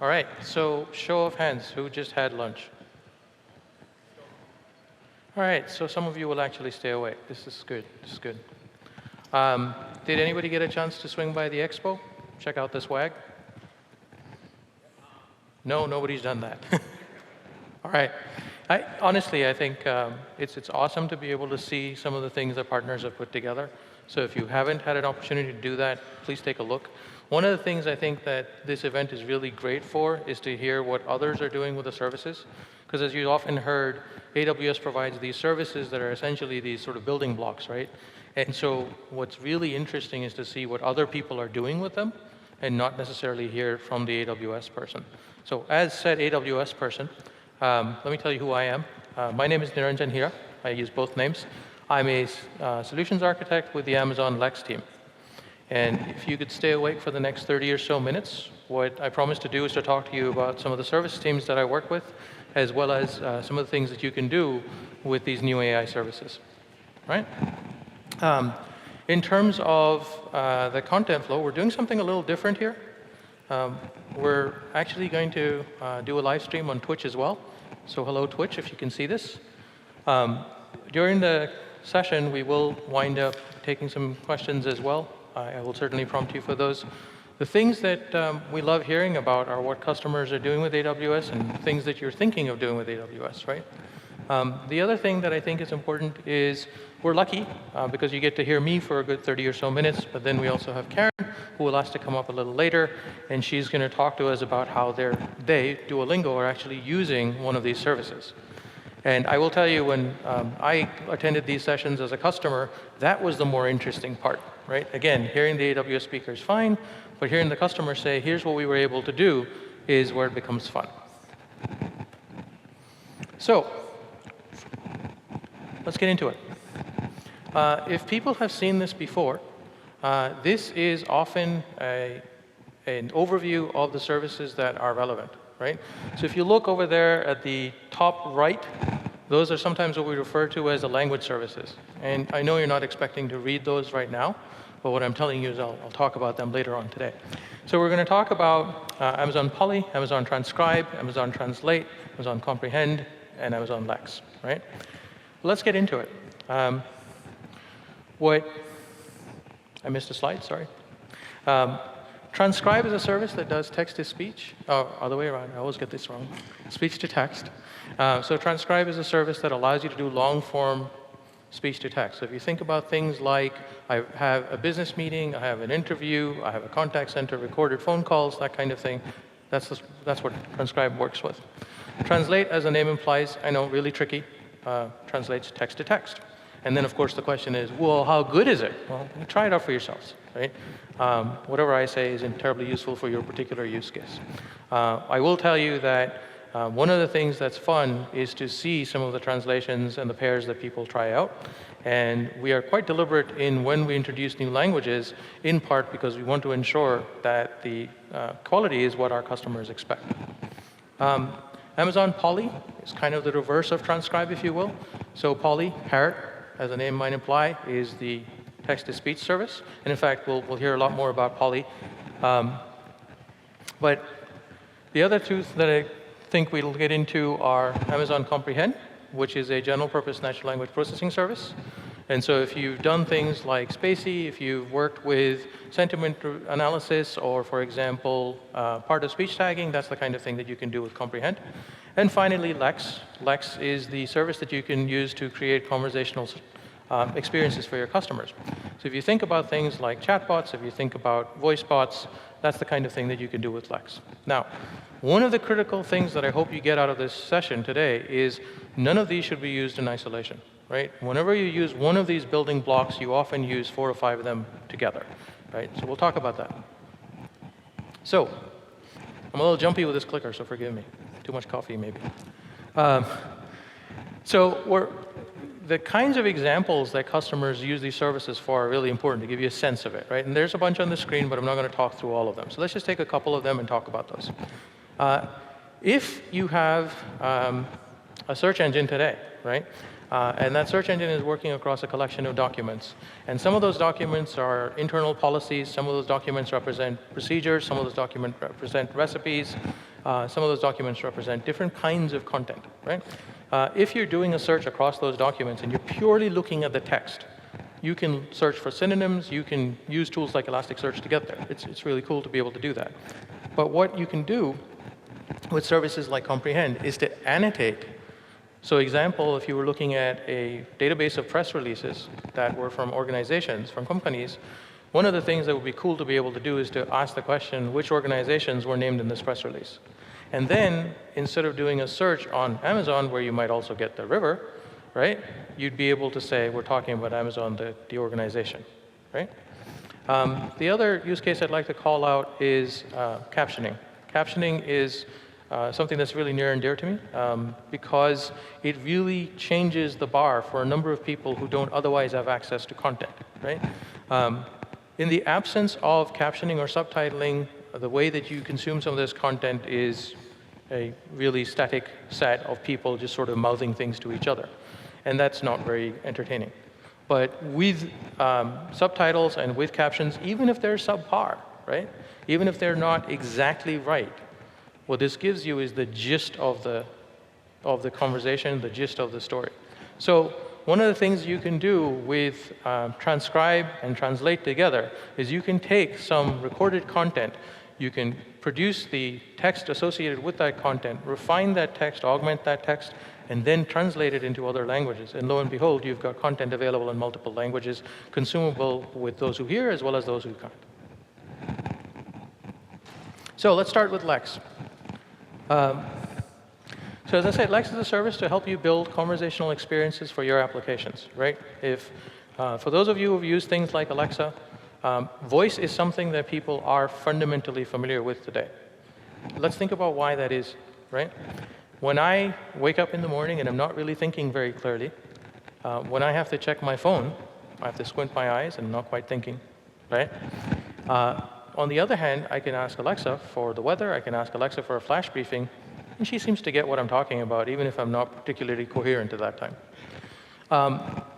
All right, so show of hands, who just had lunch? All right, so some of you will actually stay awake. This is good, this is good. Did anybody get a chance to swing by the expo? Check out the swag? No, nobody's done that. All right. Honestly, I think it's awesome to be able to see some of the things that partners have put together. So if you haven't had an opportunity to do that, please take a look. One of the things I think that this event is really great for is to hear what others are doing with the services. Because as you've often heard, AWS provides these services that are essentially these sort of building blocks, right? And so what's really interesting is to see what other people are doing with them and not necessarily hear from the AWS person. So as said AWS person, let me tell you who I am. My name is Niranjan Hira. I use both names. I'm a solutions architect with the Amazon Lex team. And if you could stay awake for the next 30 or so minutes, what I promise to do is to talk to you about some of the service teams that I work with, as well as some of the things that you can do with these new AI services, right? In terms of the content flow, we're doing something a little different here. We're actually going to do a live stream on Twitch as well. So hello, Twitch, if you can see this. During the session, we will wind up taking some questions as well. I will certainly prompt you for those. The things that we love hearing about are what customers are doing with AWS and things that you're thinking of doing with AWS, right? The other thing that I think is important is we're lucky because you get to hear me for a good 30 or so minutes, but then we also have Karen, who will ask to come up a little later, and she's going to talk to us about how they, Duolingo, are actually using one of these services. And I will tell you, when I attended these sessions as a customer, that was the more interesting part, right? Again, hearing the AWS speaker is fine, but hearing the customer say, here's what we were able to do, is where it becomes fun. So let's get into it. If people have seen this before, this is often an overview of the services that are relevant, right? So if you look over there at the top right, those are sometimes what we refer to as the language services. And I know you're not expecting to read those right now, but what I'm telling you is I'll talk about them later on today. So we're going to talk about Amazon Poly, Amazon Transcribe, Amazon Translate, Amazon Comprehend, and Amazon Lex, right? Let's get into it. I missed a slide, sorry. Transcribe is a service that does text-to-speech. Oh, other way around, I always get this wrong. Speech-to-text. So Transcribe is a service that allows you to do long-form speech-to-text. So if you think about things like, I have a business meeting, I have an interview, I have a contact center, recorded phone calls, that kind of thing, that's what Transcribe works with. Translate, as the name implies, I know, really tricky, translates text-to-text. And then, of course, the question is, well, how good is it? Well, you try it out for yourselves, right? Whatever I say isn't terribly useful for your particular use case. I will tell you that one of the things that's fun is to see some of the translations and the pairs that people try out. And we are quite deliberate in when we introduce new languages, in part because we want to ensure that the quality is what our customers expect. Amazon Poly is kind of the reverse of Transcribe, if you will. So Poly, Parrot, as the name might imply, is the text-to-speech service. And in fact, we'll hear a lot more about Poly. But the other two that I think we'll get into are Amazon Comprehend, which is a general-purpose natural language processing service. And so if you've done things like Spacey, if you've worked with sentiment analysis, or, for example, part of speech tagging, that's the kind of thing that you can do with Comprehend. And finally, Lex. Lex is the service that you can use to create conversational experiences for your customers. So if you think about things like chatbots, if you think about voice bots, that's the kind of thing that you can do with Lex. Now, one of the critical things that I hope you get out of this session today is none of these should be used in isolation, right? Whenever you use one of these building blocks, you often use 4 or 5 of them together, right? So we'll talk about that. So I'm a little jumpy with this clicker, so forgive me. Too much coffee, maybe. The kinds of examples that customers use these services for are really important to give you a sense of it, right? And there's a bunch on the screen, but I'm not going to talk through all of them. So let's just take a couple of them and talk about those. If you have a search engine today, right, And that search engine is working across a collection of documents. And some of those documents are internal policies, some of those documents represent procedures, some of those documents represent recipes, some of those documents represent different kinds of content, right? If you're doing a search across those documents and you're purely looking at the text, you can search for synonyms, you can use tools like Elasticsearch to get there. It's really cool to be able to do that. But what you can do with services like Comprehend is to annotate. So example, if you were looking at a database of press releases that were from organizations, from companies, one of the things that would be cool to be able to do is to ask the question, which organizations were named in this press release? And then, instead of doing a search on Amazon, where you might also get the river, right, you'd be able to say, we're talking about Amazon, the organization, right? The other use case I'd like to call out is captioning. Captioning is something that's really near and dear to me because it really changes the bar for a number of people who don't otherwise have access to content, right? In the absence of captioning or subtitling, the way that you consume some of this content is a really static set of people just sort of mouthing things to each other. And that's not very entertaining. But with subtitles and with captions, even if they're subpar, right? Even if they're not exactly right, what this gives you is the gist of the conversation, the gist of the story. So one of the things you can do with transcribe and translate together is you can take some recorded content, you can produce the text associated with that content, refine that text, augment that text, and then translate it into other languages. And lo and behold, you've got content available in multiple languages, consumable with those who hear as well as those who can't. So let's start with Lex. So as I said, Lex is a service to help you build conversational experiences for your applications, right? For those of you who've used things like Alexa, voice is something that people are fundamentally familiar with today. Let's think about why that is, right? When I wake up in the morning and I'm not really thinking very clearly, when I have to check my phone, I have to squint my eyes and I'm not quite thinking, right? On the other hand, I can ask Alexa for the weather, I can ask Alexa for a flash briefing, and she seems to get what I'm talking about, even if I'm not particularly coherent at that time.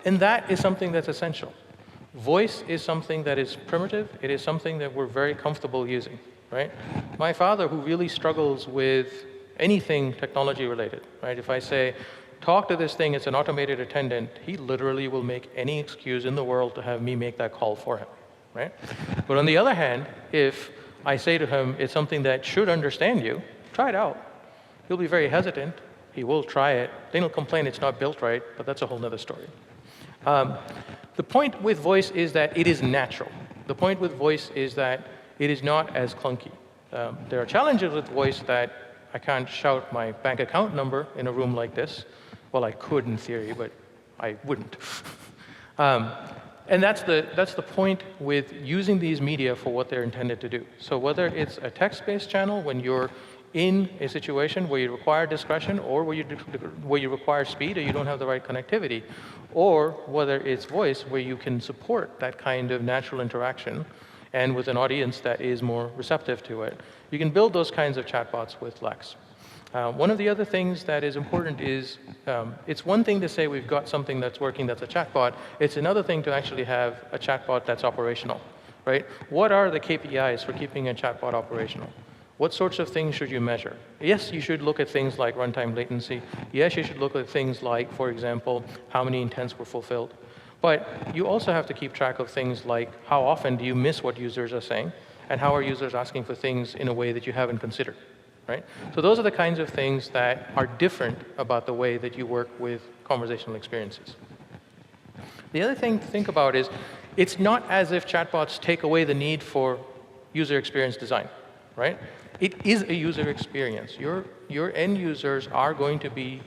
And that is something that's essential. Voice is something that is primitive. It is something that we're very comfortable using, right? My father, who really struggles with anything technology related, right? If I say, talk to this thing, it's an automated attendant, he literally will make any excuse in the world to have me make that call for him, right? But on the other hand, if I say to him, it's something that should understand you, try it out. He'll be very hesitant. He will try it. Then he'll complain it's not built right, but that's a whole other story. The point with voice is that it is natural. The point with voice is that it is not as clunky. There are challenges with voice that I can't shout my bank account number in a room like this. Well, I could in theory, but I wouldn't. And that's the point with using these media for what they're intended to do. So whether it's a text-based channel when you're in a situation where you require discretion or where you require speed or you don't have the right connectivity, or whether it's voice where you can support that kind of natural interaction and with an audience that is more receptive to it. You can build those kinds of chatbots with Lex. One of the other things that is important is it's one thing to say we've got something that's working that's a chatbot. It's another thing to actually have a chatbot that's operational, right? What are the KPIs for keeping a chatbot operational? What sorts of things should you measure? Yes, you should look at things like runtime latency. Yes, you should look at things like, for example, how many intents were fulfilled. But you also have to keep track of things like how often do you miss what users are saying, and how are users asking for things in a way that you haven't considered, right? So those are the kinds of things that are different about the way that you work with conversational experiences. The other thing to think about is it's not as if chatbots take away the need for user experience design, right? It is a user experience. Your end users are going to be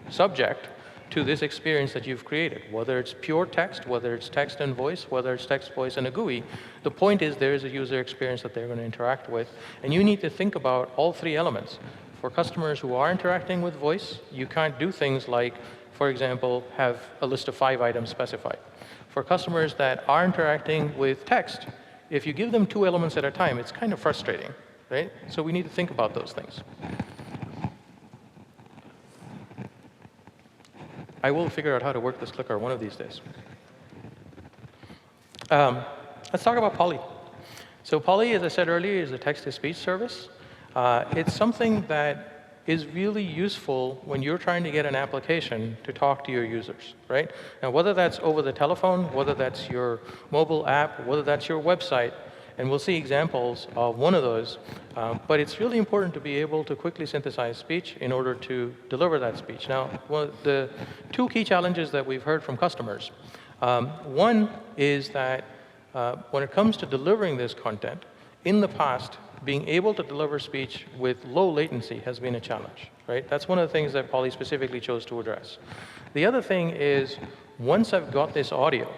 subject to this experience that you've created, whether it's pure text, whether it's text and voice, whether it's text, voice, and a GUI. The point is there is a user experience that they're going to interact with, and you need to think about all three elements. For customers who are interacting with voice, you can't do things like, for example, have a list of 5 items specified. For customers that are interacting with text, if you give them 2 elements at a time, it's kind of frustrating, right? So we need to think about those things. I will figure out how to work this clicker one of these days. Let's talk about Poly. So Poly, as I said earlier, is a text-to-speech service. It's something that is really useful when you're trying to get an application to talk to your users, right? Now, whether that's over the telephone, whether that's your mobile app, whether that's your website, and we'll see examples of one of those, but it's really important to be able to quickly synthesize speech in order to deliver that speech. Now, one of the two key challenges that we've heard from customers, one is that when it comes to delivering this content, in the past, being able to deliver speech with low latency has been a challenge, right? That's one of the things that Poly specifically chose to address. The other thing is, once I've got this audio,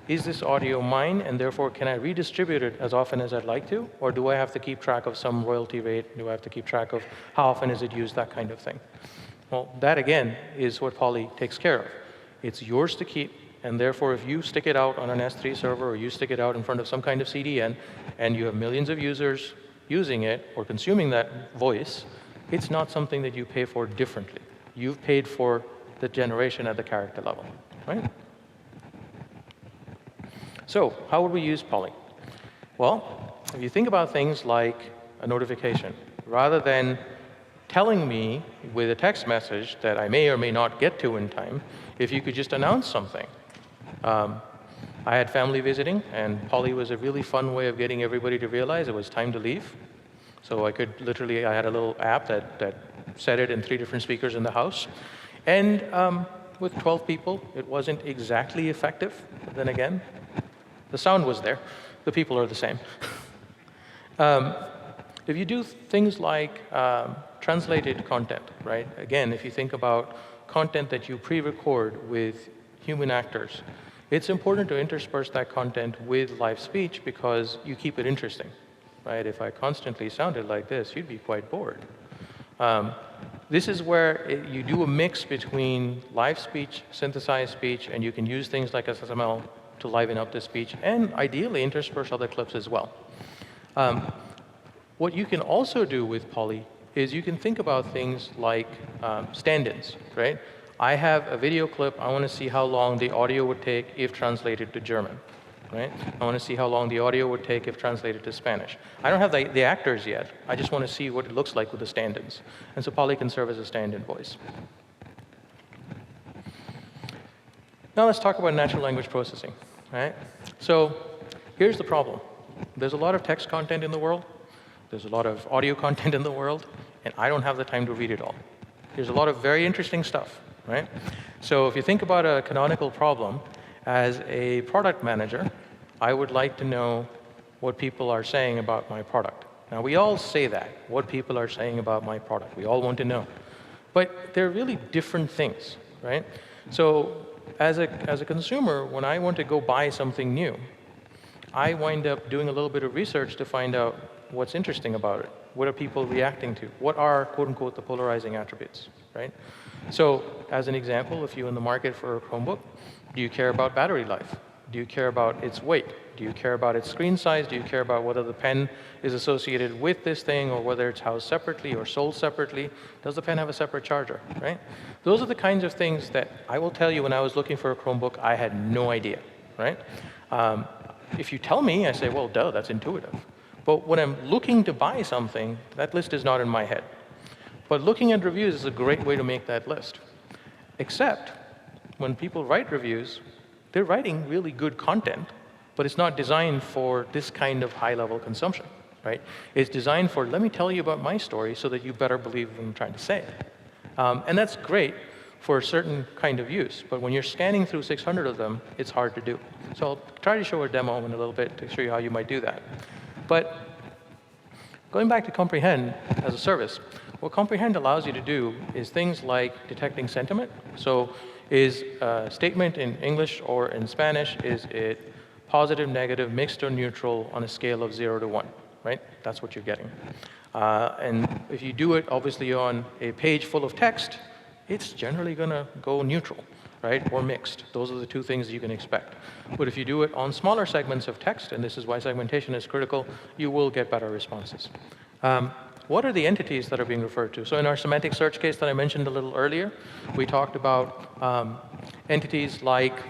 is this audio mine, and therefore can I redistribute it as often as I'd like to, or do I have to keep track of some royalty rate? Do I have to keep track of how often is it used, that kind of thing? Well, that again is what Poly takes care of. It's yours to keep, and therefore if you stick it out on an S3 server or you stick it out in front of some kind of CDN and you have millions of users using it or consuming that voice, it's not something that you pay for differently. You've paid for the generation at the character level, right? So how would we use Poly? Well, if you think about things like a notification, rather than telling me with a text message that I may or may not get to in time, if you could just announce something. I had family visiting, and Poly was a really fun way of getting everybody to realize it was time to leave. So I could literally, I had a little app that set it in 3 different speakers in the house. And with 12 people, it wasn't exactly effective. But then again, the sound was there. The people are the same. If you do things like translated content, right? Again, if you think about content that you pre-record with human actors, it's important to intersperse that content with live speech because you keep it interesting, right? If I constantly sounded like this, you'd be quite bored. This is where you do a mix between live speech, synthesized speech, and you can use things like SSML to liven up the speech, and ideally intersperse other clips as well. What you can also do with Poly is you can think about things like stand-ins, right? I have a video clip. I want to see how long the audio would take if translated to German, right? I want to see how long the audio would take if translated to Spanish. I don't have the actors yet. I just want to see what it looks like with the stand-ins. And so Poly can serve as a stand-in voice. Now let's talk about natural language processing, right? So here's the problem. There's a lot of text content in the world. There's a lot of audio content in the world, and I don't have the time to read it all. There's a lot of very interesting stuff, right? So if you think about a canonical problem, as a product manager, I would like to know what people are saying about my product. Now, we all say that, what people are saying about my product. We all want to know. But they're really different things, right? So as a consumer, when I want to go buy something new, I wind up doing a little bit of research to find out what's interesting about it. What are people reacting to? What are, quote unquote, the polarizing attributes, right? So as an example, if you're in the market for a Chromebook, do you care about battery life? Do you care about its weight? Do you care about its screen size? Do you care about whether the pen is associated with this thing or whether it's housed separately or sold separately? Does the pen have a separate charger, right? Those are the kinds of things that I will tell you when I was looking for a Chromebook, I had no idea, right? If you tell me, I say, well, duh, that's intuitive. But when I'm looking to buy something, that list is not in my head. But looking at reviews is a great way to make that list. Except when people write reviews, they're writing really good content, but it's not designed for this kind of high-level consumption, right? It's designed for, let me tell you about my story so that you better believe what I'm trying to say. And that's great for a certain kind of use, but when you're scanning through 600 of them, it's hard to do. So I'll try to show a demo in a little bit to show you how you might do that. But going back to Comprehend as a service, what Comprehend allows you to do is things like detecting sentiment. So is a statement in English or in Spanish, is it positive, negative, mixed, or neutral on a scale of 0 to 1, right? That's what you're getting. And if you do it, obviously, on a page full of text, it's generally going to go neutral, right, or mixed. Those are the two things you can expect. But if you do it on smaller segments of text, and this is why segmentation is critical, you will get better responses. what are the entities that are being referred to? So in our semantic search case that I mentioned a little earlier, we talked about entities like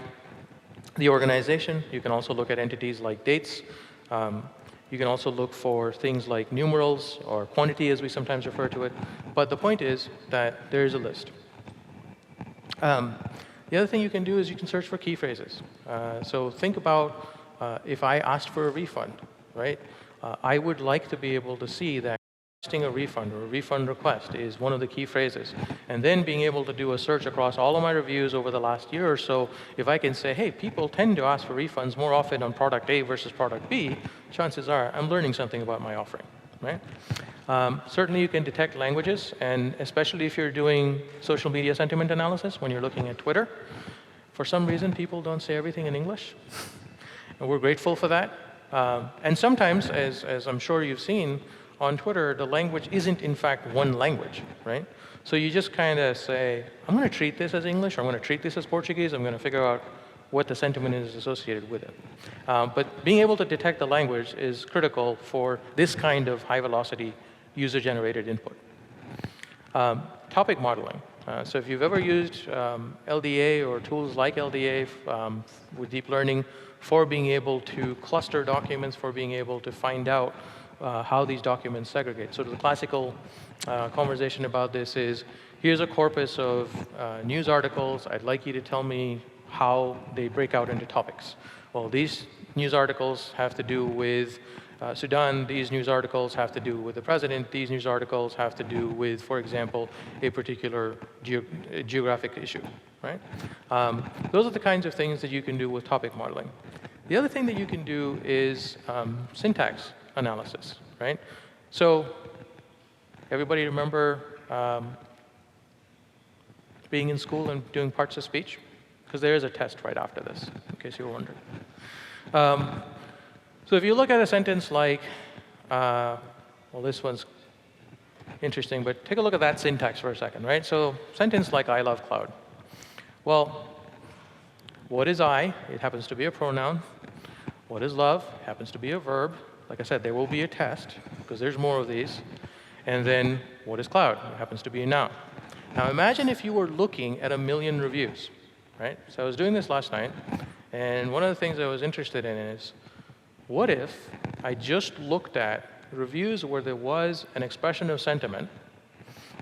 the organization. You can also look at entities like dates. You can also look for things like numerals or quantity, as we sometimes refer to it. But the point is that there is a list. The other thing you can do is you can search for key phrases. So think about if I asked for a refund, right? I would like to be able to see that requesting a refund or a refund request is one of the key phrases. And then being able to do a search across all of my reviews over the last year or so, if I can say, hey, people tend to ask for refunds more often on product A versus product B, chances are I'm learning something about my offering, right? Certainly you can detect languages, and especially if you're doing social media sentiment analysis, when you're looking at Twitter, for some reason people don't say everything in English, and we're grateful for that. And sometimes, as I'm sure you've seen, on Twitter, the language isn't in fact one language, right? So you just kind of say, I'm going to treat this as English, or I'm going to treat this as Portuguese, I'm going to figure out what the sentiment is associated with it. But being able to detect the language is critical for this kind of high-velocity user-generated input. Topic modeling. So if you've ever used LDA or tools like LDA with deep learning for being able to cluster documents, for being able to find out how these documents segregate. So the classical conversation about this is, here's a corpus of news articles. I'd like you to tell me how they break out into topics. Well, these news articles have to do with Sudan. These news articles have to do with the president. These news articles have to do with, for example, a particular geographic issue, right? Those are the kinds of things that you can do with topic modeling. The other thing that you can do is syntax analysis, right? So everybody remember being in school and doing parts of speech? Because there is a test right after this, in case you were wondering. So if you look at a sentence like, well, this one's interesting, but take a look at that syntax for a second, right? So sentence like, I love cloud. Well, what is I? It happens to be a pronoun. What is love? Happens to be a verb. Like I said, there will be a test, because there's more of these. And then, what is cloud? It happens to be a noun. Now imagine if you were looking at 1 million reviews, right? So I was doing this last night, and one of the things I was interested in is, what if I just looked at reviews where there was an expression of sentiment,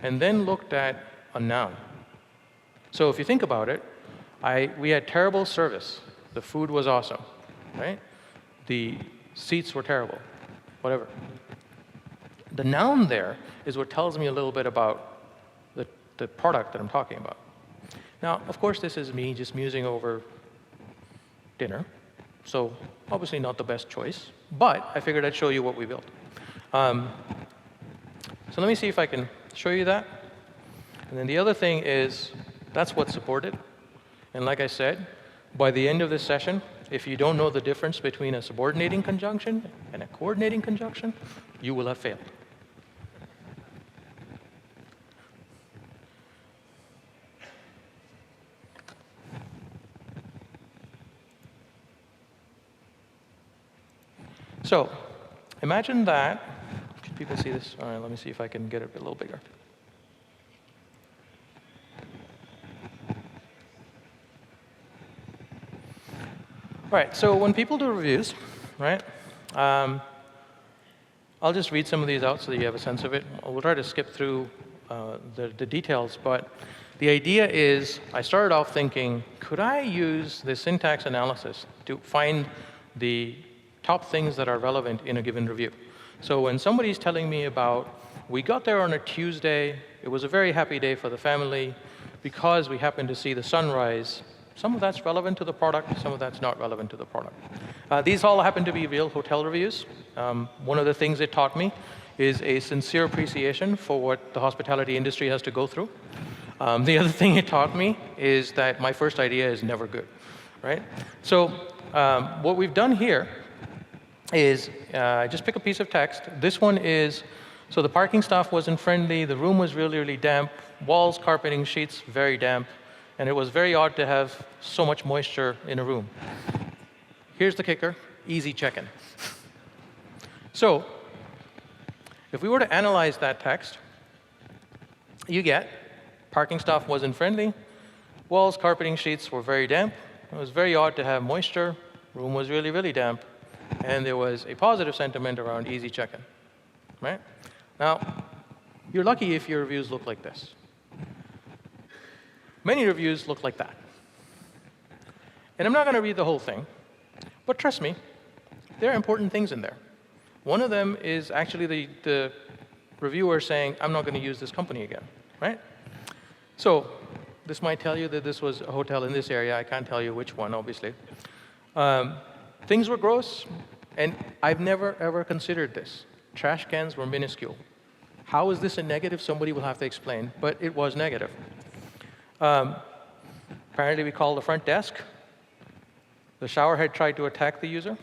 and then looked at a noun? So if you think about it, we had terrible service. The food was awesome, right? The seats were terrible, whatever. The noun there is what tells me a little bit about the product that I'm talking about. Now, of course, this is me just musing over dinner, so obviously not the best choice, but I figured I'd show you what we built. So let me see if I can show you that. And then the other thing is, that's what's supported. And like I said, by the end of this session, if you don't know the difference between a subordinating conjunction and a coordinating conjunction, you will have failed. So imagine that. Can people see this? All right, let me see if I can get it a little bigger. All right, so when people do reviews, right, I'll just read some of these out so that you have a sense of it. We'll try to skip through the details, but the idea is, I started off thinking, could I use the syntax analysis to find the top things that are relevant in a given review? So when somebody's telling me about, we got there on a Tuesday, it was a very happy day for the family, because we happened to see the sunrise, some of that's relevant to the product, some of that's not relevant to the product. These all happen to be real hotel reviews. One of the things it taught me is a sincere appreciation for what the hospitality industry has to go through. The other thing it taught me is that my first idea is never good, right? So what we've done here is just pick a piece of text. This one is, so the parking staff wasn't friendly, the room was really, really damp, walls, carpeting, sheets, very damp, and it was very odd to have so much moisture in a room. Here's the kicker, easy check-in. So If we were to analyze that text, you get parking staff wasn't friendly, walls, carpeting, sheets were very damp, it was very odd to have moisture, room was really, really damp, and there was a positive sentiment around easy check-in, right? Now, you're lucky if your reviews look like this. Many reviews look like that. And I'm not going to read the whole thing, but trust me, there are important things in there. One of them is actually the reviewer saying, I'm not going to use this company again, right? So this might tell you that this was a hotel in this area. I can't tell you which one, obviously. Things were gross, and I've never, ever considered this. Trash cans were minuscule. How is this a negative? Somebody will have to explain, but it was negative. Apparently, we called the front desk. The shower head tried to attack the user.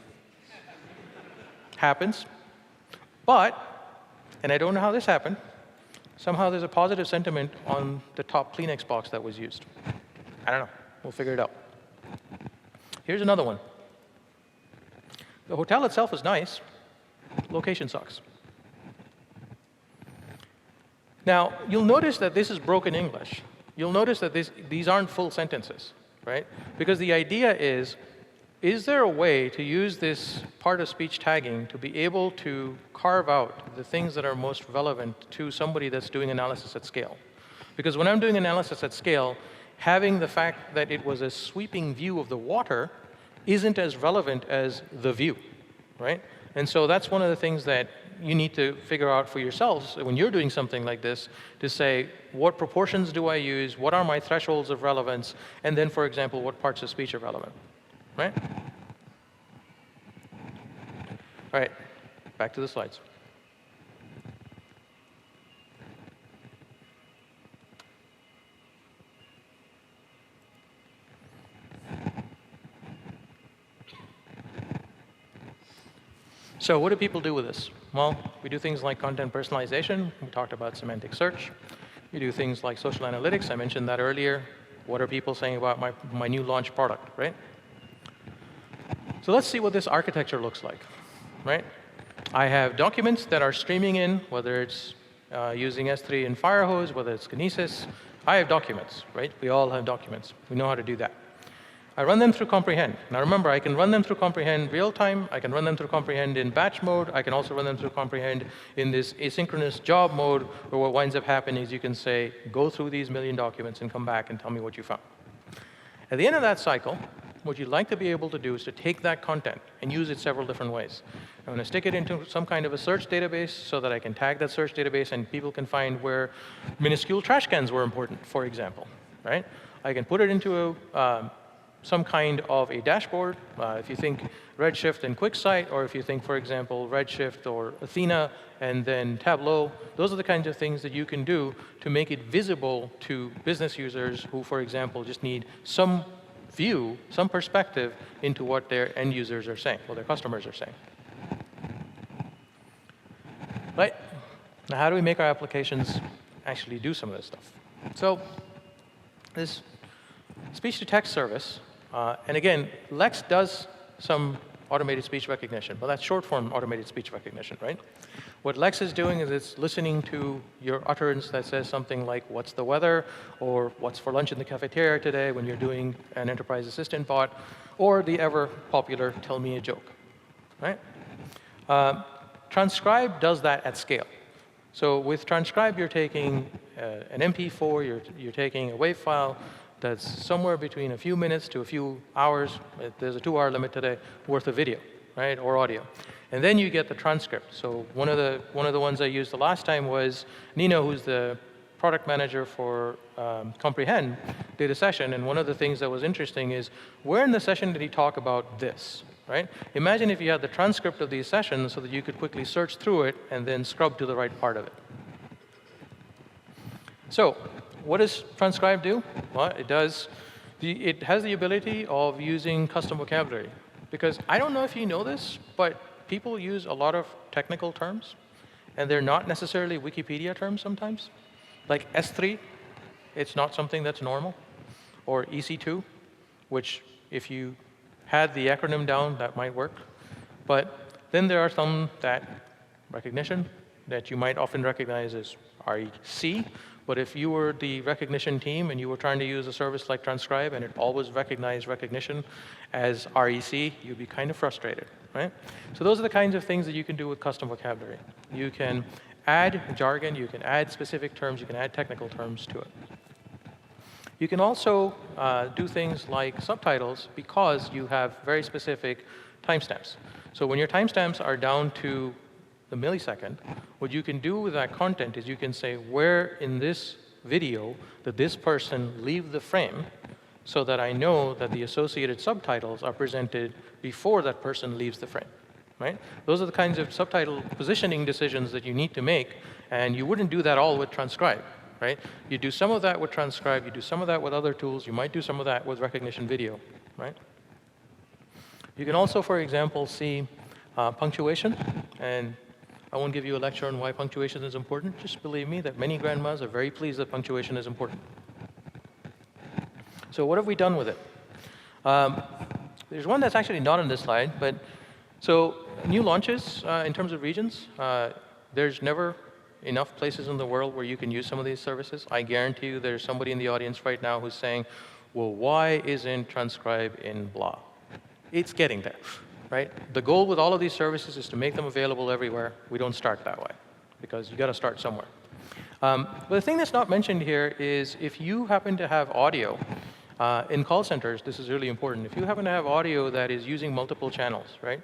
Happens. But, and I don't know how this happened, somehow there's a positive sentiment on the top Kleenex box that was used. I don't know. We'll figure it out. Here's another one. The hotel itself is nice. Location sucks. Now, you'll notice that this is broken English. You'll notice that these aren't full sentences, right? Because the idea is there a way to use this part of speech tagging to be able to carve out the things that are most relevant to somebody that's doing analysis at scale? Because when I'm doing analysis at scale, having the fact that it was a sweeping view of the water isn't as relevant as the view, right? And so that's one of the things that you need to figure out for yourselves when you're doing something like this, to say, what proportions do I use? What are my thresholds of relevance? And then, for example, what parts of speech are relevant, right? All right, back to the slides. So what do people do with this? Well, we do things like content personalization. We talked about semantic search. We do things like social analytics. I mentioned that earlier. What are people saying about my new launch product, right? So let's see what this architecture looks like, right? I have documents that are streaming in, whether it's using S3 and Firehose, whether it's Kinesis. I have documents, right? We all have documents. We know how to do that. I run them through Comprehend. Now remember, I can run them through Comprehend real time. I can run them through Comprehend in batch mode. I can also run them through Comprehend in this asynchronous job mode, where what winds up happening is you can say, go through these million documents and come back and tell me what you found. At the end of that cycle, what you'd like to be able to do is to take that content and use it several different ways. I'm going to stick it into some kind of a search database so that I can tag that search database and people can find where minuscule trash cans were important, for example, right? I can put it into some kind of a dashboard. If you think Redshift and QuickSight, or if you think, for example, Redshift or Athena and then Tableau, those are the kinds of things that you can do to make it visible to business users who, for example, just need some view, some perspective into what their end users are saying, what their customers are saying. Right? Now, how do we make our applications actually do some of this stuff? So this speech-to-text service, and again, Lex does some automated speech recognition, but that's short-form automated speech recognition, right? What Lex is doing is it's listening to your utterance that says something like, what's the weather, or what's for lunch in the cafeteria today when you're doing an enterprise assistant bot, or the ever-popular tell me a joke, right? Transcribe does that at scale. So with Transcribe, you're taking an MP4, you're taking a WAV file that's somewhere between a few minutes to a few hours, there's a 2-hour limit today, worth of video, right, or audio. And then you get the transcript. So one of the ones I used the last time was Nino, who's the product manager for Comprehend, did a session, and one of the things that was interesting is, where in the session did he talk about this, right? Imagine if you had the transcript of these sessions so that you could quickly search through it and then scrub to the right part of it. So what does Transcribe do? Well, it has the ability of using custom vocabulary. Because I don't know if you know this, but people use a lot of technical terms, and they're not necessarily Wikipedia terms sometimes. Like S3, it's not something that's normal. Or EC2, which if you had the acronym down, that might work. But then there are some that recognition, that you might often recognize as REC, but if you were the recognition team and you were trying to use a service like transcribe and it always recognized recognition as REC, you'd be kind of frustrated, right? So those are the kinds of things that you can do with custom vocabulary. You can add jargon, you can add specific terms, you can add technical terms to it. You can also do things like subtitles because you have very specific timestamps. So when your timestamps are down to the millisecond, what you can do with that content is you can say, where in this video did this person leave the frame so that I know that the associated subtitles are presented before that person leaves the frame, right? Those are the kinds of subtitle positioning decisions that you need to make, and you wouldn't do that all with transcribe, right? You do some of that with transcribe, you do some of that with other tools, you might do some of that with recognition video, right? You can also, for example, see punctuation, and I won't give you a lecture on why punctuation is important. Just believe me that many grandmas are very pleased that punctuation is important. So what have we done with it? There's one that's actually not on this slide, but so new launches in terms of regions, there's never enough places in the world where you can use some of these services. I guarantee you there's somebody in the audience right now who's saying, well, why isn't transcribe in blah? It's getting there. Right? The goal with all of these services is to make them available everywhere. We don't start that way, because you got to start somewhere. But the thing that's not mentioned here is if you happen to have audio in call centers, this is really important. If you happen to have audio that is using multiple channels, right?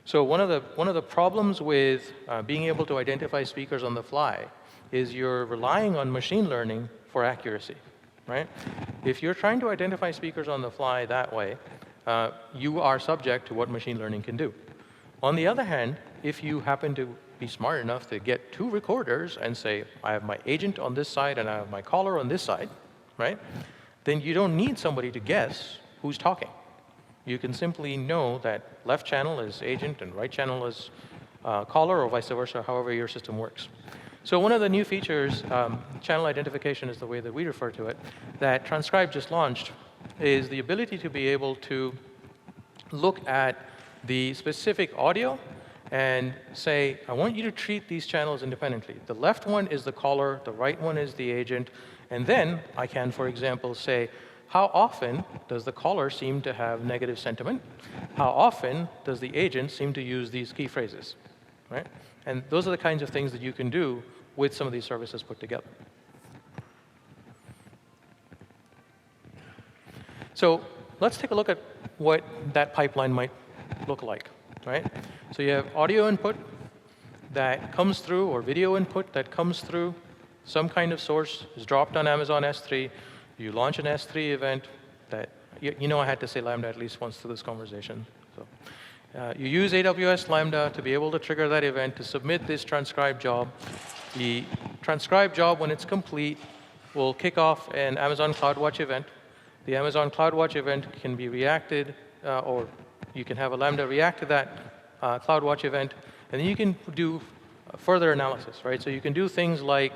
So one of the problems with being able to identify speakers on the fly is you're relying on machine learning for accuracy, right? If you're trying to identify speakers on the fly that way, you are subject to what machine learning can do. On the other hand, if you happen to be smart enough to get two recorders and say, I have my agent on this side and I have my caller on this side, right? Then you don't need somebody to guess who's talking. You can simply know that left channel is agent and right channel is caller, or vice versa, however your system works. So one of the new features, channel identification is the way that we refer to it, that Transcribe just launched, is the ability to be able to look at the specific audio and say, I want you to treat these channels independently. The left one is the caller, the right one is the agent, and then I can, for example, say, how often does the caller seem to have negative sentiment? How often does the agent seem to use these key phrases, right? And those are the kinds of things that you can do with some of these services put together. So let's take a look at what that pipeline might look like, right? So you have audio input that comes through, or video input that comes through some kind of source, is dropped on Amazon S3. You launch an S3 event that, you know I had to say Lambda at least once through this conversation. So you use AWS Lambda to be able to trigger that event to submit this transcribe job. The transcribe job, when it's complete, will kick off an Amazon CloudWatch event. The Amazon CloudWatch event can be reacted, or you can have a Lambda react to that CloudWatch event, and then you can do further analysis, right? So you can do things like,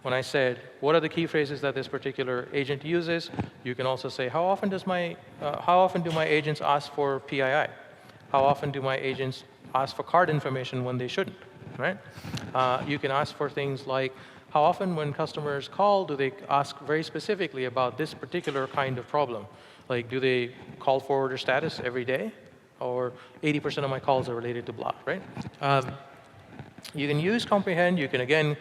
when I said, what are the key phrases that this particular agent uses? You can also say, how often do my agents ask for PII? How often do my agents ask for card information when they shouldn't, right? You can ask for things like, how often when customers call do they ask very specifically about this particular kind of problem? Like, do they call forwarder status every day? Or 80% of my calls are related to blah, right? You can use comprehend. You can, again,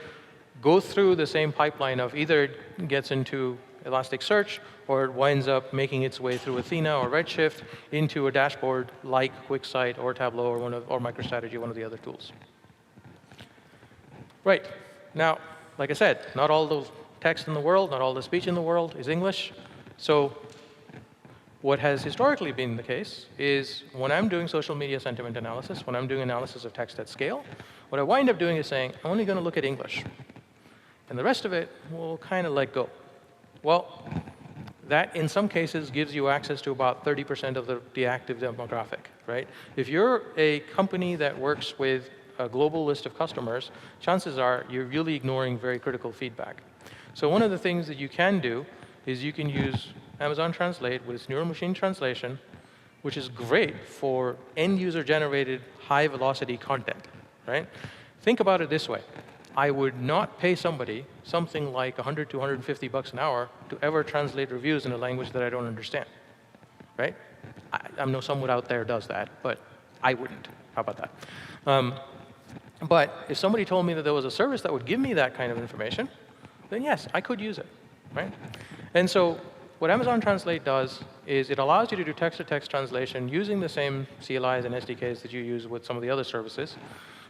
go through the same pipeline of either it gets into Elasticsearch or it winds up making its way through Athena or Redshift into a dashboard like QuickSight or Tableau or MicroStrategy, one of the other tools. Right. Now, like I said, not all the text in the world, not all the speech in the world is English. So what has historically been the case is when I'm doing social media sentiment analysis, when I'm doing analysis of text at scale, what I wind up doing is saying, I'm only going to look at English. And the rest of it will kind of let go. Well, that in some cases gives you access to about 30% of the active demographic, right? If you're a company that works with a global list of customers, chances are you're really ignoring very critical feedback. So one of the things that you can do is you can use Amazon Translate with its neural machine translation, which is great for end-user generated high-velocity content, right? Think about it this way. I would not pay somebody something like 100 to 150 bucks an hour to ever translate reviews in a language that I don't understand, right? I know someone out there does that, but I wouldn't. How about that? But if somebody told me that there was a service that would give me that kind of information, then yes, I could use it, right? And so what Amazon Translate does is it allows you to do text-to-text translation using the same CLIs and SDKs that you use with some of the other services.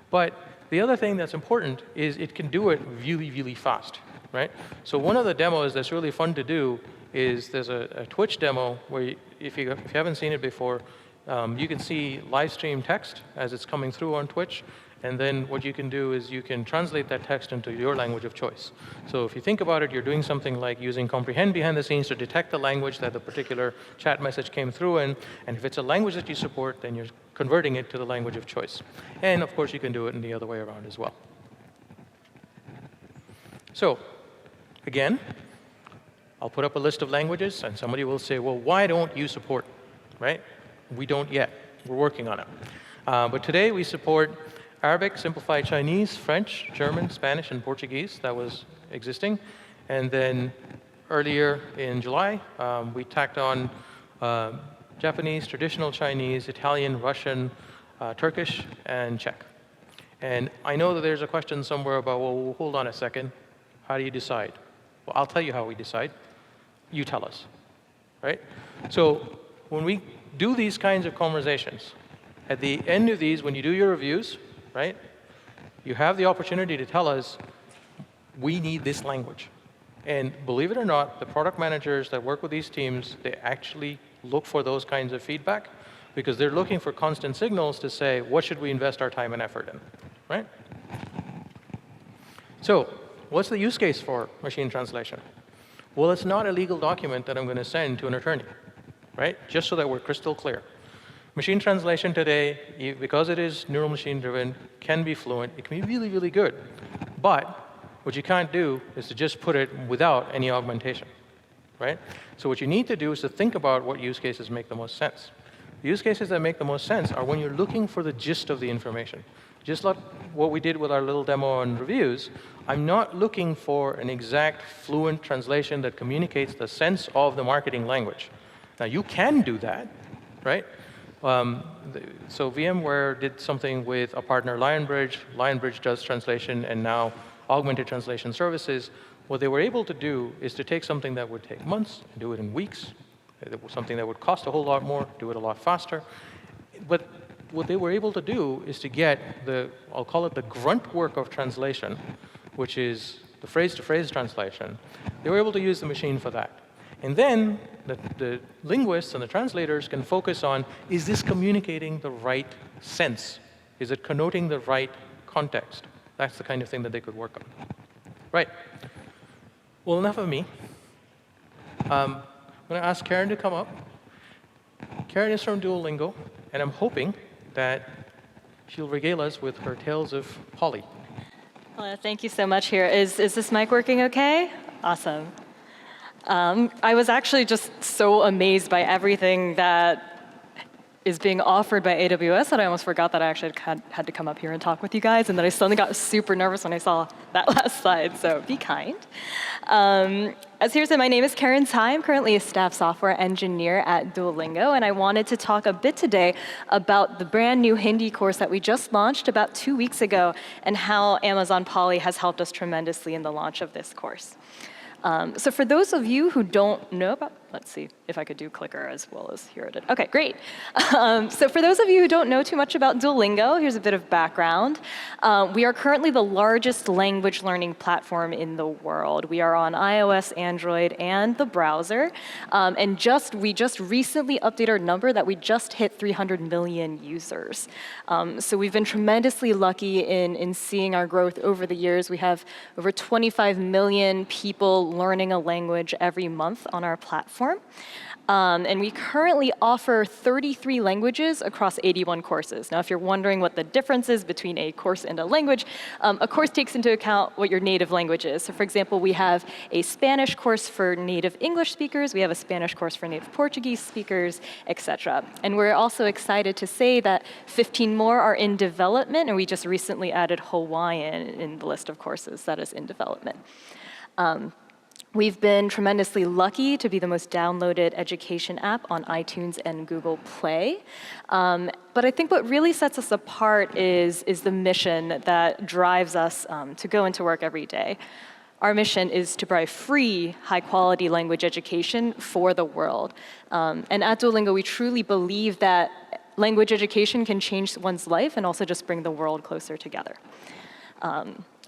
But the other thing that's important is it can do it really, really fast, right? So one of the demos that's really fun to do is there's a Twitch demo where if you haven't seen it before, you can see live stream text as it's coming through on Twitch. And then what you can do is you can translate that text into your language of choice. So if you think about it, you're doing something like using comprehend behind the scenes to detect the language that the particular chat message came through in. And if it's a language that you support, then you're converting it to the language of choice. And of course, you can do it in the other way around as well. So again, I'll put up a list of languages, and somebody will say, well, why don't you support, right? We don't yet. We're working on it. But today, we support Arabic, Simplified Chinese, French, German, Spanish, and Portuguese. That was existing. And then earlier in July, we tacked on Japanese, traditional Chinese, Italian, Russian, Turkish, and Czech. And I know that there's a question somewhere about, well, hold on a second. How do you decide? Well, I'll tell you how we decide. You tell us, right? So when we do these kinds of conversations, at the end of these, when you do your reviews, right, you have the opportunity to tell us, we need this language. And believe it or not, the product managers that work with these teams, they actually look for those kinds of feedback because they're looking for constant signals to say, what should we invest our time and effort in, right? So what's the use case for machine translation? Well, it's not a legal document that I'm going to send to an attorney, right? Just so that we're crystal clear. Machine translation today, because it is neural machine driven, can be fluent. It can be really, really good. But what you can't do is to just put it without any augmentation, right? So what you need to do is to think about what use cases make the most sense. The use cases that make the most sense are when you're looking for the gist of the information. Just like what we did with our little demo on reviews, I'm not looking for an exact fluent translation that communicates the sense of the marketing language. Now, you can do that, right? So VMware did something with a partner, Lionbridge. Lionbridge does translation and now augmented translation services. What they were able to do is to take something that would take months and do it in weeks, something that would cost a whole lot more, do it a lot faster. But what they were able to do is to get the, I'll call it the grunt work of translation, which is the phrase-to-phrase translation. They were able to use the machine for that. And then the linguists and the translators can focus on, is this communicating the right sense? Is it connoting the right context? That's the kind of thing that they could work on. Right. Well, enough of me. I'm going to ask Karen to come up. Karen is from Duolingo, and I'm hoping that she'll regale us with her tales of Polly. Well, thank you so much here. Is this mic working okay? Awesome. I was actually just so amazed by everything that is being offered by AWS that I almost forgot that I actually had to come up here and talk with you guys, and then I suddenly got super nervous when I saw that last slide, so be kind. As here said, my name is Karen Tsai. I'm currently a staff software engineer at Duolingo, and I wanted to talk a bit today about the brand new Hindi course that we just launched about 2 weeks ago, and how Amazon Polly has helped us tremendously in the launch of this course. So for those of you who don't know about, let's see if I could do clicker as well as here it is. Okay, great. So for those of you who don't know too much about Duolingo, here's a bit of background. We are currently the largest language learning platform in the world. We are on iOS, Android, and the browser. And we just recently updated our number that we just hit 300 million users. So we've been tremendously lucky in seeing our growth over the years. We have over 25 million people learning a language every month on our platform. And we currently offer 33 languages across 81 courses. Now, if you're wondering what the difference is between a course and a language, a course takes into account what your native language is. So for example, we have a Spanish course for native English speakers, we have a Spanish course for native Portuguese speakers, etc. And we're also excited to say that 15 more are in development, and we just recently added Hawaiian in the list of courses that is in development. We've been tremendously lucky to be the most downloaded education app on iTunes and Google Play. But I think what really sets us apart is the mission that drives us to go into work every day. Our mission is to provide free, high-quality language education for the world. And at Duolingo, we truly believe that language education can change one's life and also just bring the world closer together.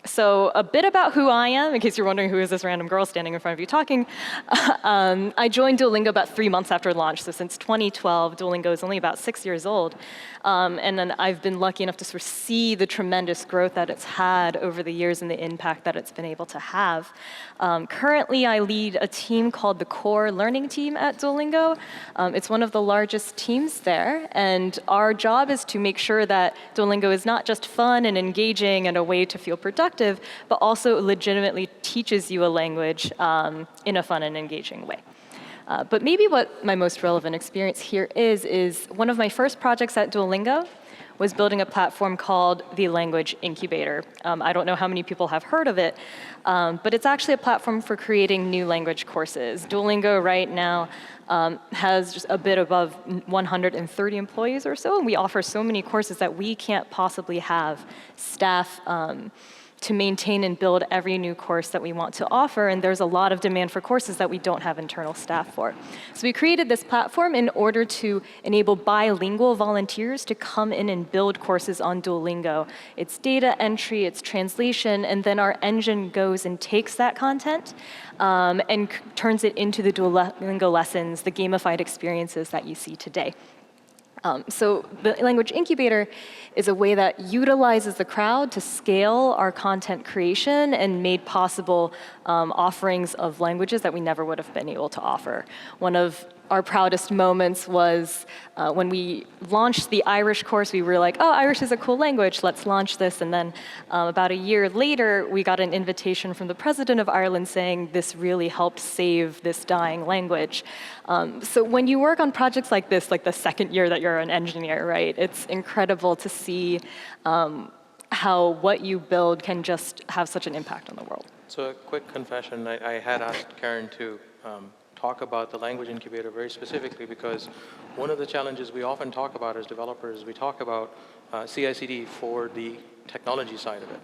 So a bit about who I am, in case you're wondering who is this random girl standing in front of you talking. I joined Duolingo about 3 months after launch, so since 2012, Duolingo is only about 6 years old. And then I've been lucky enough to sort of see the tremendous growth that it's had over the years and the impact that it's been able to have. Currently, I lead a team called the Core Learning Team at Duolingo. It's one of the largest teams there, and our job is to make sure that Duolingo is not just fun and engaging and a way to feel productive, but also legitimately teaches you a language in a fun and engaging way. But maybe what my most relevant experience here is one of my first projects at Duolingo was building a platform called the Language Incubator. I don't know how many people have heard of it, but it's actually a platform for creating new language courses. Duolingo right now has just a bit above 130 employees or so, and we offer so many courses that we can't possibly have staff to maintain and build every new course that we want to offer, and there's a lot of demand for courses that we don't have internal staff for. So we created this platform in order to enable bilingual volunteers to come in and build courses on Duolingo. It's data entry, it's translation, and then our engine goes and takes that content and turns it into the Duolingo lessons, the gamified experiences that you see today. So the Language Incubator is a way that utilizes the crowd to scale our content creation and made possible offerings of languages that we never would have been able to offer. One of our proudest moments was when we launched the Irish course. We were like, oh, Irish is a cool language, let's launch this. And then about a year later, we got an invitation from the president of Ireland saying this really helped save this dying language. So when you work on projects like this, like the second year that you're an engineer, right, it's incredible to see how what you build can just have such an impact on the world. So a quick confession, I had asked Karen to talk about the Language Incubator very specifically because one of the challenges we often talk about as developers, we talk about CI/CD for the technology side of it.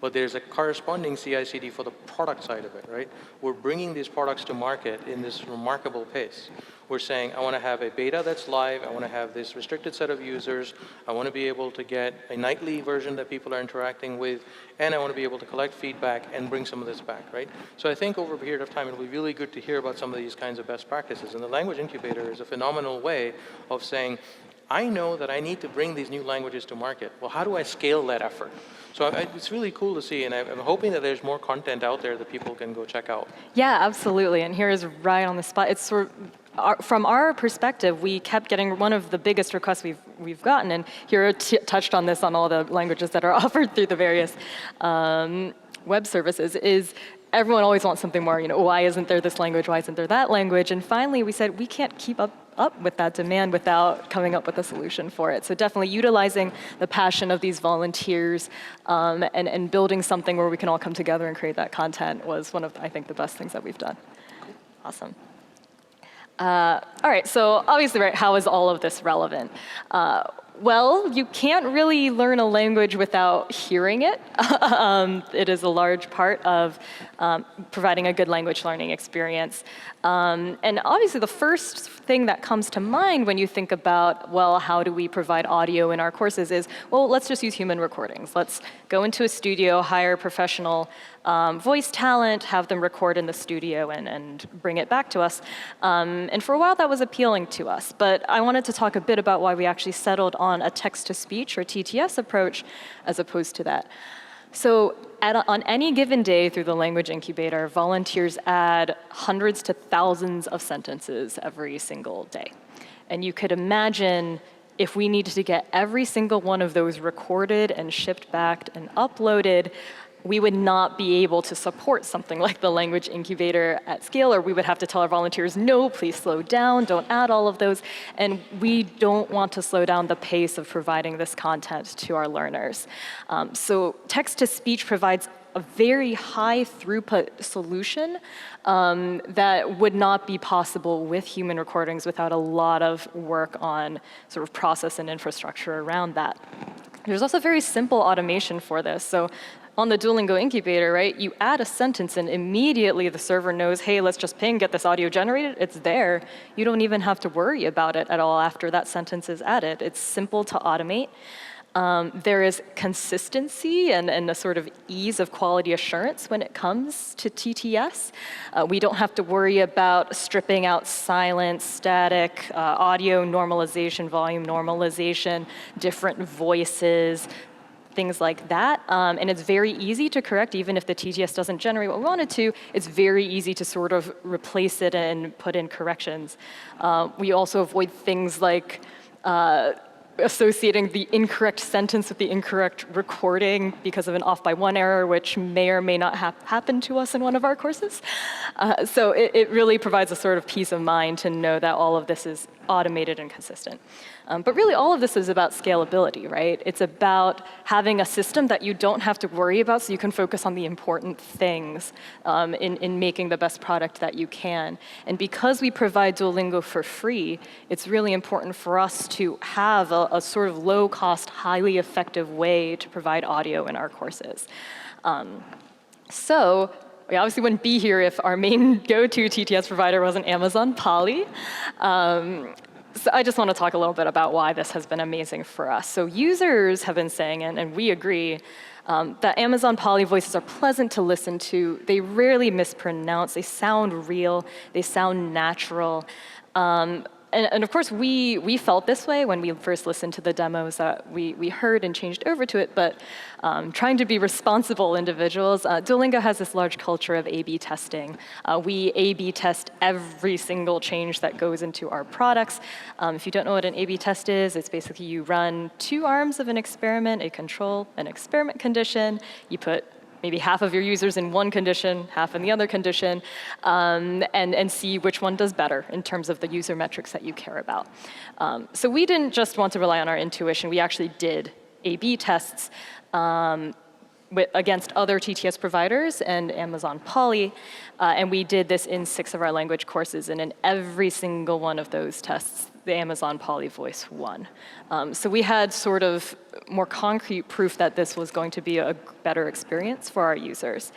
But there's a corresponding CI/CD for the product side of it, right? We're bringing these products to market in this remarkable pace. We're saying, I want to have a beta that's live, I want to have this restricted set of users, I want to be able to get a nightly version that people are interacting with, and I want to be able to collect feedback and bring some of this back, right? So I think over a period of time, it'll be really good to hear about some of these kinds of best practices. And the Language Incubator is a phenomenal way of saying, I know that I need to bring these new languages to market. Well, how do I scale that effort? So it's really cool to see, and I'm hoping that there's more content out there that people can go check out. Yeah, absolutely. And here is right on the spot. It's sort of, from our perspective, we kept getting one of the biggest requests we've gotten, and here touched on this on all the languages that are offered through the various web services, is everyone always wants something more. You know, why isn't there this language? Why isn't there that language? And finally, we said we can't keep up with that demand without coming up with a solution for it. So definitely utilizing the passion of these volunteers and building something where we can all come together and create that content was one of, I think, the best things that we've done. Awesome. All right, so obviously, right, how is all of this relevant? Well, you can't really learn a language without hearing it. It is a large part of providing a good language learning experience. And obviously, the first thing that comes to mind when you think about, well, how do we provide audio in our courses is, well, let's just use human recordings. Let's go into a studio, hire professional voice talent, have them record in the studio and bring it back to us. And for a while, that was appealing to us. But I wanted to talk a bit about why we actually settled on a text-to-speech or TTS approach as opposed to that. So on any given day through the language incubator, volunteers add hundreds to thousands of sentences every single day. And you could imagine if we needed to get every single one of those recorded and shipped back and uploaded, we would not be able to support something like the language incubator at scale, or we would have to tell our volunteers, no, please slow down, don't add all of those. And we don't want to slow down the pace of providing this content to our learners. So text-to-speech provides a very high throughput solution that would not be possible with human recordings without a lot of work on sort of process and infrastructure around that. There's also very simple automation for this. So on the Duolingo incubator, right, you add a sentence and immediately the server knows, hey, let's just ping, get this audio generated, it's there. You don't even have to worry about it at all after that sentence is added. It's simple to automate. There is consistency and a sort of ease of quality assurance when it comes to TTS. We don't have to worry about stripping out silence, static, audio normalization, volume normalization, different voices, things like that. And it's very easy to correct, even if the TTS doesn't generate what we want it to, it's very easy to sort of replace it and put in corrections. We also avoid things like associating the incorrect sentence with the incorrect recording because of an off by one error, which may or may not happen to us in one of our courses. So it really provides a sort of peace of mind to know that all of this is automated and consistent. But really, all of this is about scalability, right? It's about having a system that you don't have to worry about so you can focus on the important things in making the best product that you can. And because we provide Duolingo for free, it's really important for us to have a sort of low-cost, highly effective way to provide audio in our courses. So we obviously wouldn't be here if our main go-to TTS provider wasn't Amazon Polly. So I just want to talk a little bit about why this has been amazing for us. So users have been saying, and we agree, that Amazon Polly voices are pleasant to listen to. They rarely mispronounce. They sound real. They sound natural. And of course, we felt this way when we first listened to the demos that we heard and changed over to it, but trying to be responsible individuals, Duolingo has this large culture of A/B testing. We A/B test every single change that goes into our products. If you don't know what an A/B test is, it's basically you run two arms of an experiment, a control, an experiment condition. You put maybe half of your users in one condition, half in the other condition, and see which one does better in terms of the user metrics that you care about. So we didn't just want to rely on our intuition. We actually did A/B tests against other TTS providers and Amazon Polly, and we did this in 6 of our language courses, and in every single one of those tests, the Amazon Polly voice won. So we had sort of more concrete proof that this was going to be a better experience for our users.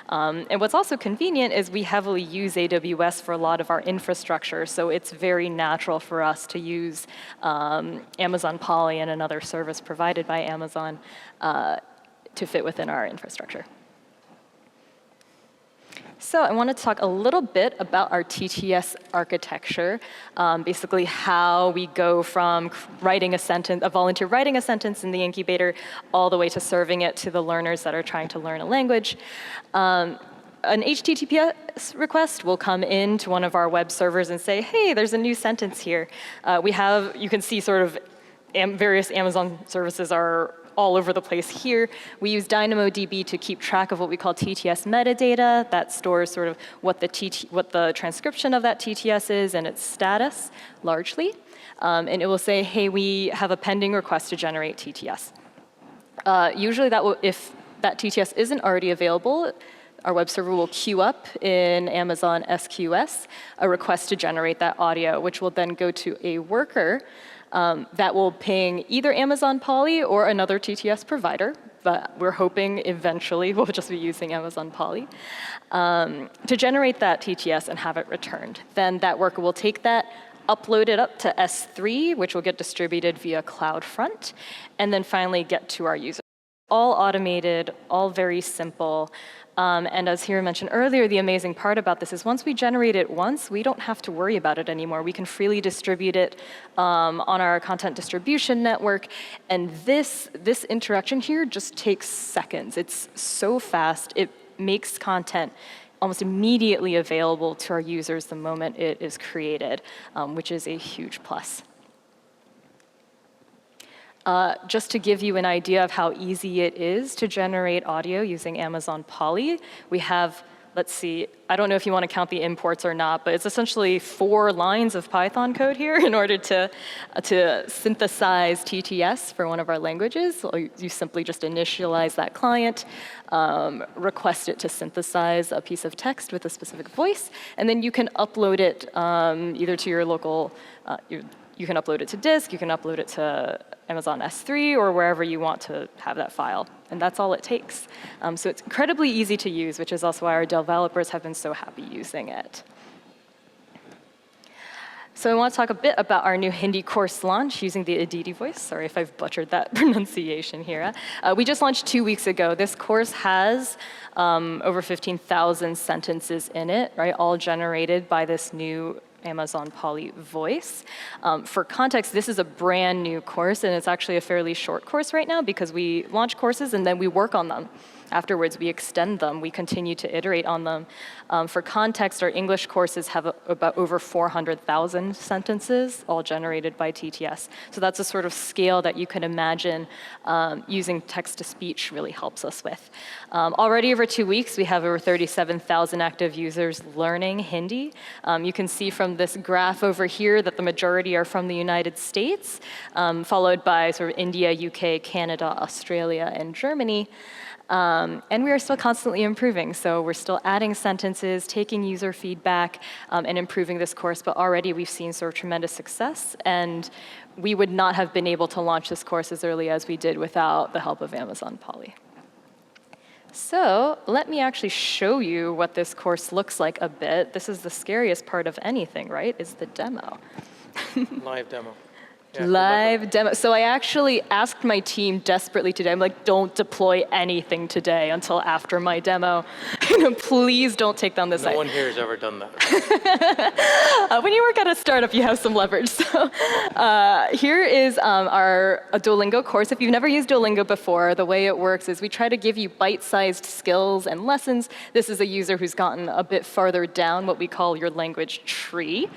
And what's also convenient is we heavily use AWS for a lot of our infrastructure, so it's very natural for us to use Amazon Polly and another service provided by Amazon to fit within our infrastructure. So I want to talk a little bit about our TTS architecture, basically how we go from writing a sentence, a volunteer writing a sentence in the incubator, all the way to serving it to the learners that are trying to learn a language. An HTTPS request will come into one of our web servers and say, hey, there's a new sentence here. You can see sort of various Amazon services are all over the place here. We use DynamoDB to keep track of what we call TTS metadata. That stores sort of what the transcription of that TTS is and its status, largely. And it will say, hey, we have a pending request to generate TTS. Usually if that TTS isn't already available, our web server will queue up in Amazon SQS a request to generate that audio, which will then go to a worker that will ping either Amazon Polly or another TTS provider, but we're hoping eventually we'll just be using Amazon Polly, to generate that TTS and have it returned. Then that worker will take that, upload it up to S3, which will get distributed via CloudFront, and then finally get to our user. all automated, all very simple. And as Hira mentioned earlier, the amazing part about this is once we generate it once, we don't have to worry about it anymore. We can freely distribute it on our content distribution network. And this interaction here just takes seconds. It's so fast. It makes content almost immediately available to our users the moment it is created, which is a huge plus. Just to give you an idea of how easy it is to generate audio using Amazon Poly, we have, let's see, I don't know if you want to count the imports or not, but it's essentially 4 lines of Python code here in order to synthesize TTS for one of our languages. So you simply just initialize that client, request it to synthesize a piece of text with a specific voice, and then you can upload it either to your local, you can upload it to disk, you can upload it to Amazon S3 or wherever you want to have that file. And that's all it takes. So it's incredibly easy to use, which is also why our developers have been so happy using it. So I want to talk a bit about our new Hindi course launch using the Aditi voice. Sorry if I've butchered that pronunciation here. We just launched 2 weeks ago. This course has over 15,000 sentences in it, right? All generated by this new Amazon Poly voice. For context, this is a brand new course, and it's actually a fairly short course right now because we launch courses and then we work on them. Afterwards, we extend them. We continue to iterate on them. For context, our English courses have about over 400,000 sentences, all generated by TTS. So that's a sort of scale that you can imagine using text-to-speech really helps us with. Already over 2 weeks, we have over 37,000 active users learning Hindi. You can see from this graph over here that the majority are from the United States, followed by sort of India, UK, Canada, Australia, and Germany. And we are still constantly improving. So we're still adding sentences, taking user feedback, and improving this course. But already we've seen sort of tremendous success. And we would not have been able to launch this course as early as we did without the help of Amazon Poly. So let me actually show you what this course looks like a bit. This is the scariest part of anything, right? Is the demo. Live demo. Yeah, Live demo. So I actually asked my team desperately today, I'm like, don't deploy anything today until after my demo. Please don't take down this No site. one here has ever done that. When you work at a startup, you have some leverage. So here is our Duolingo course. If you've never used Duolingo before, the way it works is we try to give you bite-sized skills and lessons. This is a user who's gotten a bit farther down what we call your language tree.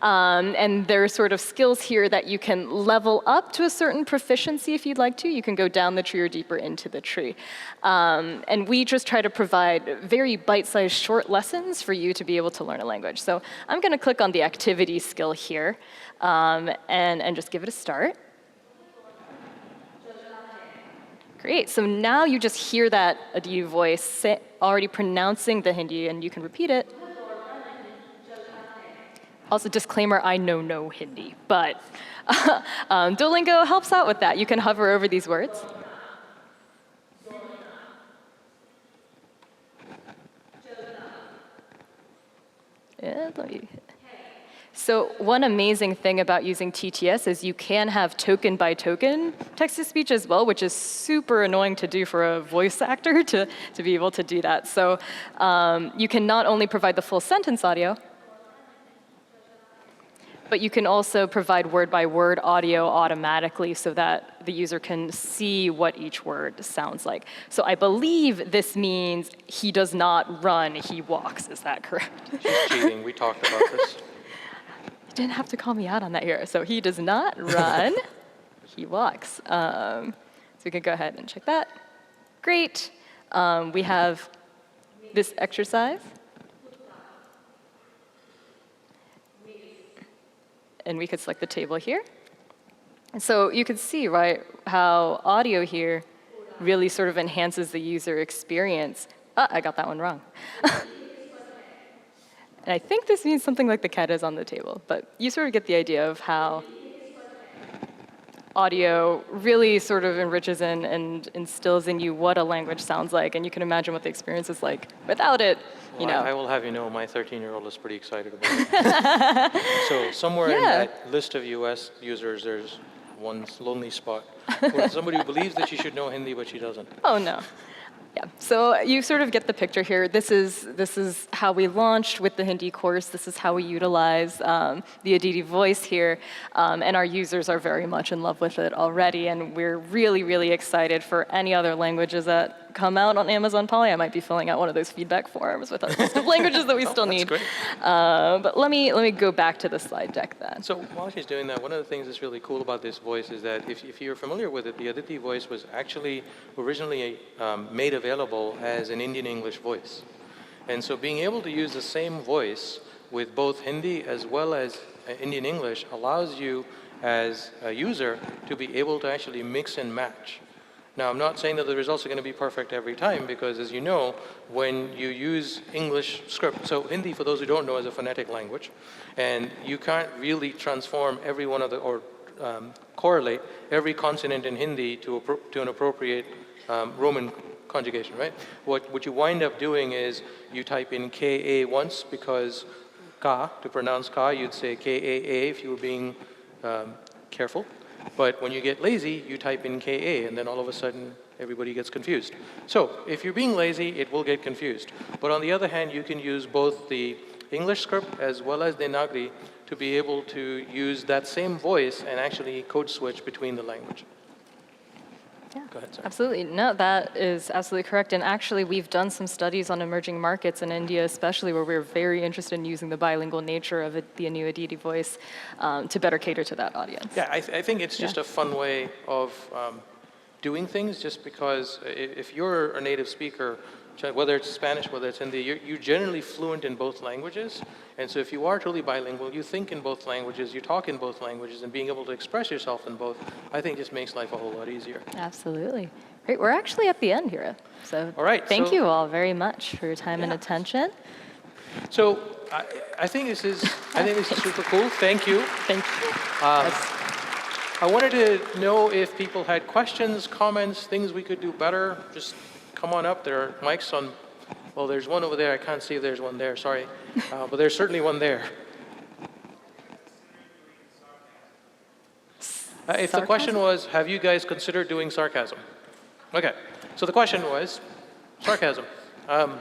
And there are sort of skills here that you can level up to a certain proficiency if you'd like to. You can go down the tree or deeper into the tree. And we just try to provide very bite-sized short lessons for you to be able to learn a language. So I'm going to click on the activity skill here and just give it a start. Great. So now you just hear that Aditi voice already pronouncing the Hindi, and you can repeat it. Also, disclaimer, I know no Hindi, but Duolingo helps out with that. You can hover over these words. So one amazing thing about using TTS is you can have token by token text-to-speech as well, which is super annoying to do for a voice actor to be able to do that. So you can not only provide the full sentence audio, but you can also provide word-by-word audio automatically so that the user can see what each word sounds like. So I believe this means he does not run, he walks. Is that correct? She's cheating. We talked about this. You didn't have to call me out on that here. So he does not run, he walks. So we can go ahead and check that. Great. We have this exercise. And we could select the table here. And so you can see, right, how audio here really sort of enhances the user experience. I got that one wrong. And I think this means something like the cat is on the table, but you sort of get the idea of how audio really sort of enriches and instills in you what a language sounds like, and you can imagine what the experience is like without it. You know. I will have you know, my 13-year-old is pretty excited about it. So somewhere in that list of US users, there's one lonely spot. With somebody who believes that she should know Hindi, but she doesn't. Oh, no. Yeah, so you sort of get the picture here. This is how we launched with the Hindi course. This is how we utilize the Aditi voice here. And our users are very much in love with it already. And we're really, really excited for any other languages that come out on Amazon Poly. I might be filling out one of those feedback forms with a list of languages that we still need. Great. But let me go back to the slide deck then. So while she's doing that, one of the things that's really cool about this voice is that if you're familiar with it, the Aditi voice was actually originally made available as an Indian English voice. And so being able to use the same voice with both Hindi as well as Indian English allows you as a user to be able to actually mix and match. Now, I'm not saying that the results are going to be perfect every time because, as you know, when you use English script, so Hindi, for those who don't know, is a phonetic language, and you can't really transform every one of the, or correlate every consonant in Hindi to an appropriate Roman conjugation, right? What you wind up doing is you type in Ka once because ka, to pronounce ka, you'd say Kaa if you were being careful. But when you get lazy, you type in Ka, and then all of a sudden, everybody gets confused. So if you're being lazy, it will get confused. But on the other hand, you can use both the English script as well as the Nagri to be able to use that same voice and actually code switch between the language. Yeah, Go ahead, sorry. absolutely. No, that is absolutely correct. And actually, we've done some studies on emerging markets in India, especially where we're very interested in using the bilingual nature of the new Aditi voice to better cater to that audience. Yeah, I think it's just a fun way of doing things, just because if you're a native speaker, whether it's Spanish, whether it's Hindi, you're generally fluent in both languages. And so if you are truly bilingual, you think in both languages, you talk in both languages, and being able to express yourself in both, I think just makes life a whole lot easier. Absolutely. Great. We're actually at the end here. So All right, thank so- you all very much for your time and attention. So I think this is super cool. Thank you. Thank you. I wanted to know if people had questions, comments, things we could do better. Just come on up. There are mics on. Well, there's one over there. I can't see if there's one there. Sorry. But there's certainly one there. If the question was, have you guys considered doing sarcasm? Okay. So the question was, sarcasm. And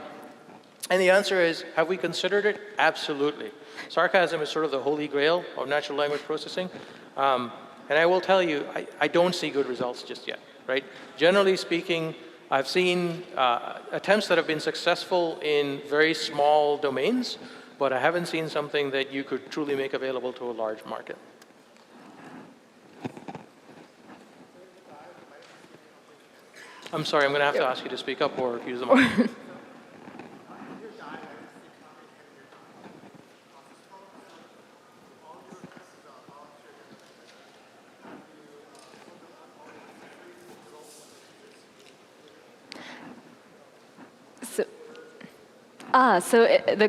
the answer is, have we considered it? Absolutely. Sarcasm is sort of the holy grail of natural language processing. And I will tell you, I don't see good results just yet, right? Generally speaking, I've seen attempts that have been successful in very small domains, but I haven't seen something that you could truly make available to a large market. I'm sorry, I'm going to have to ask you to speak up or use the mic.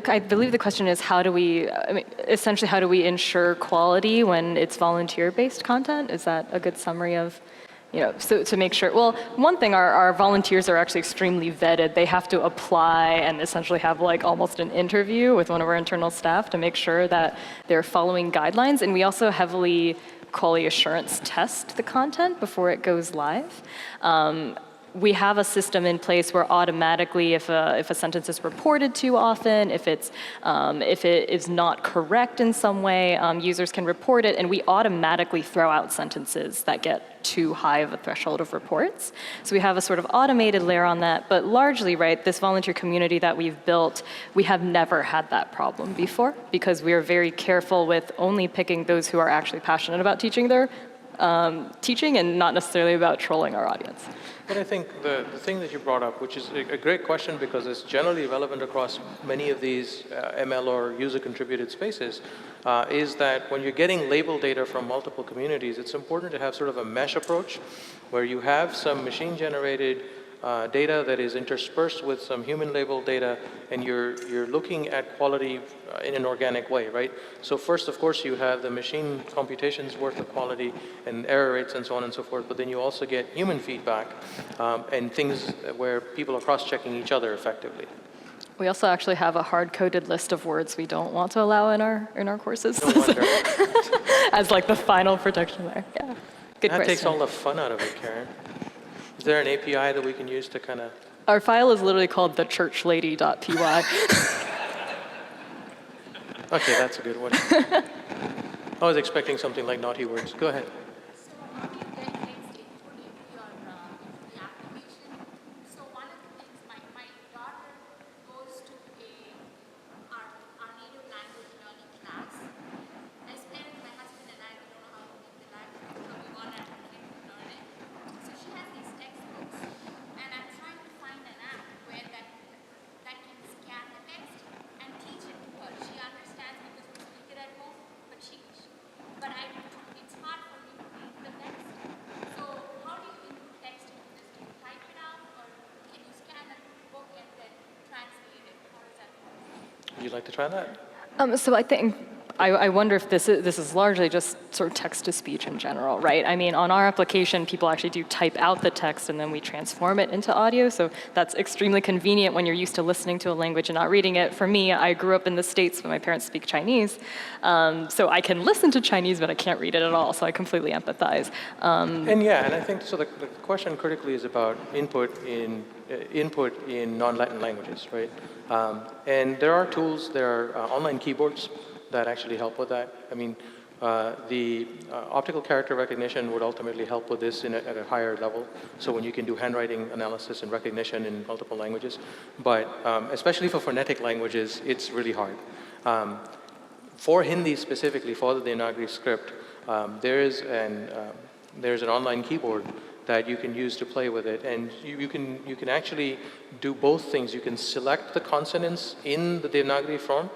I believe the question is essentially how do we ensure quality when it's volunteer-based content? Is that a good summary of, so to make sure, well, one thing, our volunteers are actually extremely vetted. They have to apply and essentially have like almost an interview with one of our internal staff to make sure that they're following guidelines. And we also heavily quality assurance test the content before it goes live. We have a system in place where automatically, if a sentence is reported too often, if it is not correct in some way, users can report it, and we automatically throw out sentences that get too high of a threshold of reports. So we have a sort of automated layer on that, but largely, right, this volunteer community that we've built, we have never had that problem before because we are very careful with only picking those who are actually passionate about teaching and not necessarily about trolling our audience. But I think the thing that you brought up, which is a great question because it's generally relevant across many of these ML or user-contributed spaces, is that when you're getting label data from multiple communities, it's important to have sort of a mesh approach where you have some machine-generated data that is interspersed with some human label data, and you're looking at quality in an organic way, right? So first, of course, you have the machine computations worth of quality and error rates and so on and so forth, but then you also get human feedback and things where people are cross-checking each other effectively. We also actually have a hard-coded list of words we don't want to allow in our courses No wonder. as like the final protection there. Yeah. Good That takes question. all the fun out of it, Karen. Is there an API that we can use to kind of... Our file is literally called thechurchlady.py. Okay, that's a good one. I was expecting something like naughty words. Go ahead. So how do you get text input into your into the application? So one of the things, my daughter goes to our native language learning class. As parents, my husband and I, we don't know how to make the language, so we want our kid to learn it. So she has these textbooks, and I'm trying to find an app where that can scan the text and teach it to her. She understands because we speak it at home, but it's hard for me to read the text. So how do you input text into this? Do you type it out, or can you scan a book and then translate it? How does that work? Would you like to try that? So I think, I wonder if this is largely just sort of text-to-speech in general, right? I mean, on our application, people actually do type out the text and then we transform it into audio, so that's extremely convenient when you're used to listening to a language and not reading it. For me, I grew up in the States, but my parents speak Chinese, so I can listen to Chinese, but I can't read it at all, so I completely empathize. And I think, so the question critically is about input in non-Latin languages, right? And there are tools, there are online keyboards that actually help with that. I mean, the optical character recognition would ultimately help with this at a higher level. So when you can do handwriting analysis and recognition in multiple languages. But especially for phonetic languages, it's really hard. For Hindi specifically, for the Devanagari script, there's an online keyboard that you can use to play with it, and you can actually do both things. You can select the consonants in the Devanagari form,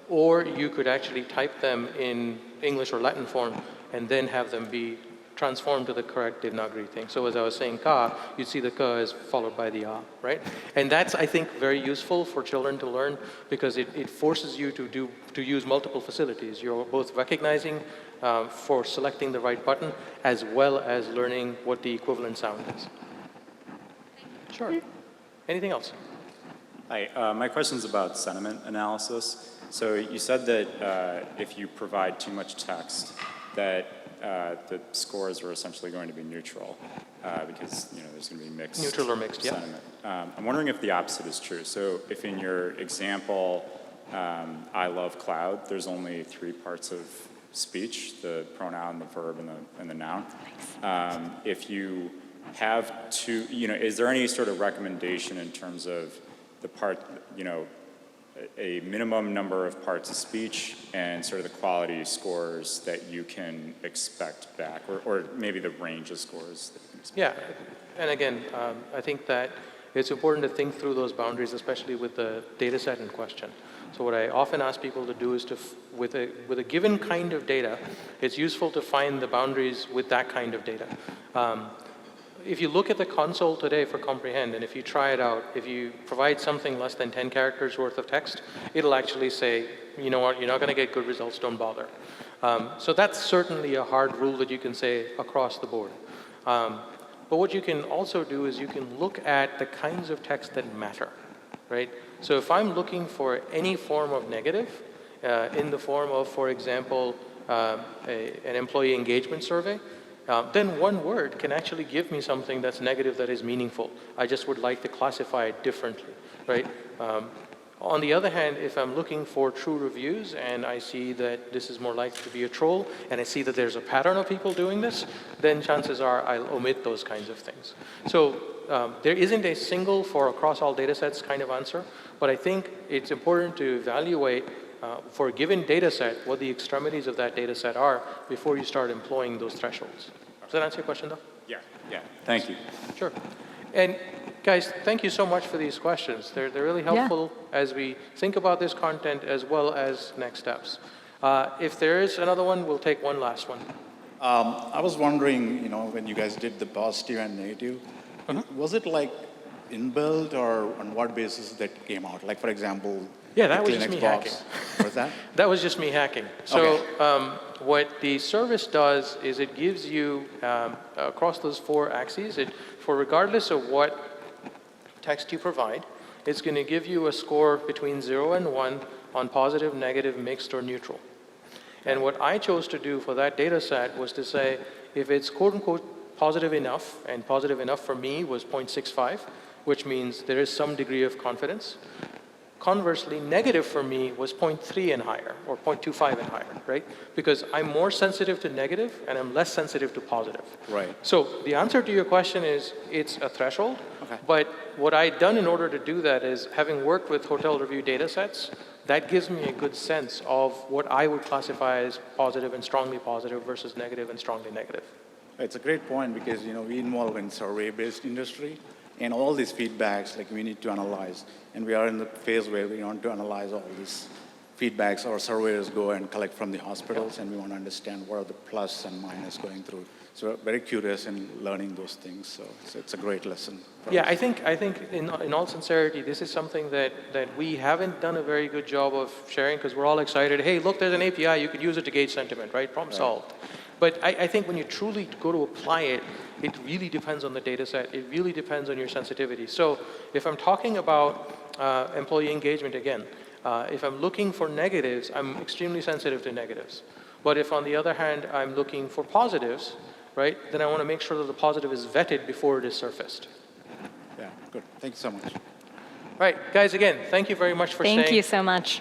or you could actually type them in English or Latin form and then have them be transformed to the correct Devanagari thing. So as I was saying ka, you'd see the ka is followed by the a, right? And that's, I think, very useful for children to learn because it forces you to use multiple facilities. You're both recognizing for selecting the right button as well as learning what the equivalent sound is. Sure. Anything else? Hi, my question is about sentiment analysis. So you said that if you provide too much text, that the scores are essentially going to be neutral because there's going to be mixed Neutral or mixed, sentiment. I'm wondering if the opposite is true. So if in your example, I love cloud, there's only 3 parts of speech, the pronoun, the verb, and the noun. If you have to, is there any sort of recommendation in terms of the part, a minimum number of parts of speech and sort of the quality scores that you can expect back, or maybe the range of scores that you can expect? Yeah, and again, I think that it's important to think through those boundaries, especially with the data set in question. So what I often ask people to do is with a given kind of data, it's useful to find the boundaries with that kind of data. If you look at the console today for Comprehend, and if you try it out, if you provide something less than 10 characters worth of text, it'll actually say, you know what, you're not going to get good results, don't bother. So that's certainly a hard rule that you can say across the board. But what you can also do is you can look at the kinds of text that matter, right? So if I'm looking for any form of negative, in the form of, for example, an employee engagement survey, then one word can actually give me something that's negative that is meaningful. I just would like to classify it differently, right? On the other hand, if I'm looking for true reviews and I see that this is more likely to be a troll and I see that there's a pattern of people doing this, then chances are I'll omit those kinds of things. So there isn't a single for across all data sets kind of answer, but I think it's important to evaluate for a given data set what the extremities of that data set are before you start employing those thresholds. Does that answer your question, though? Yeah. Thank you. Sure. And guys, thank you so much for these questions. They're really helpful as we think about this content as well as next steps. If there is another one, we'll take one last one. I was wondering, when you guys did the positive and negative, was it like inbuilt or on what basis that came out? Like, for example, Yeah, that the was just Kleenex me box. hacking. What was that? That was just me hacking. So what the service does is it gives you, across those 4 axes, for regardless of what text you provide, it's going to give you a score between 0 and 1 on positive, negative, mixed, or neutral. And what I chose to do for that data set was to say, if it's quote unquote positive enough, and positive enough for me was 0.65, which means there is some degree of confidence. Conversely, negative for me was 0.3 and higher, or 0.25 and higher, right? Because I'm more sensitive to negative and I'm less sensitive to positive. Right. So the answer to your question is it's a threshold. Okay. But what I've done in order to do that is, having worked with hotel review data sets, that gives me a good sense of what I would classify as positive and strongly positive versus negative and strongly negative. It's a great point because we involve in survey-based industry, and all these feedbacks like we need to analyze, and we are in the phase where we want to analyze all these feedbacks. Our surveyors go and collect from the hospitals, and we want to understand what are the plus and minus going through. So we're very curious in learning those things. So it's a great lesson. Yeah, I think in all sincerity, this is something that we haven't done a very good job of sharing, because we're all excited. Hey, look, there's an API, you could use it to gauge sentiment, right? Problem solved. But I think when you truly go to apply it, it really depends on the data set. It really depends on your sensitivity. So if I'm talking about employee engagement again, if I'm looking for negatives, I'm extremely sensitive to negatives. But if on the other hand, I'm looking for positives, right, then I want to make sure that the positive is vetted before it is surfaced. Yeah, good. Thank you so much. All right, guys, again, thank you very much for staying. Thank you so much.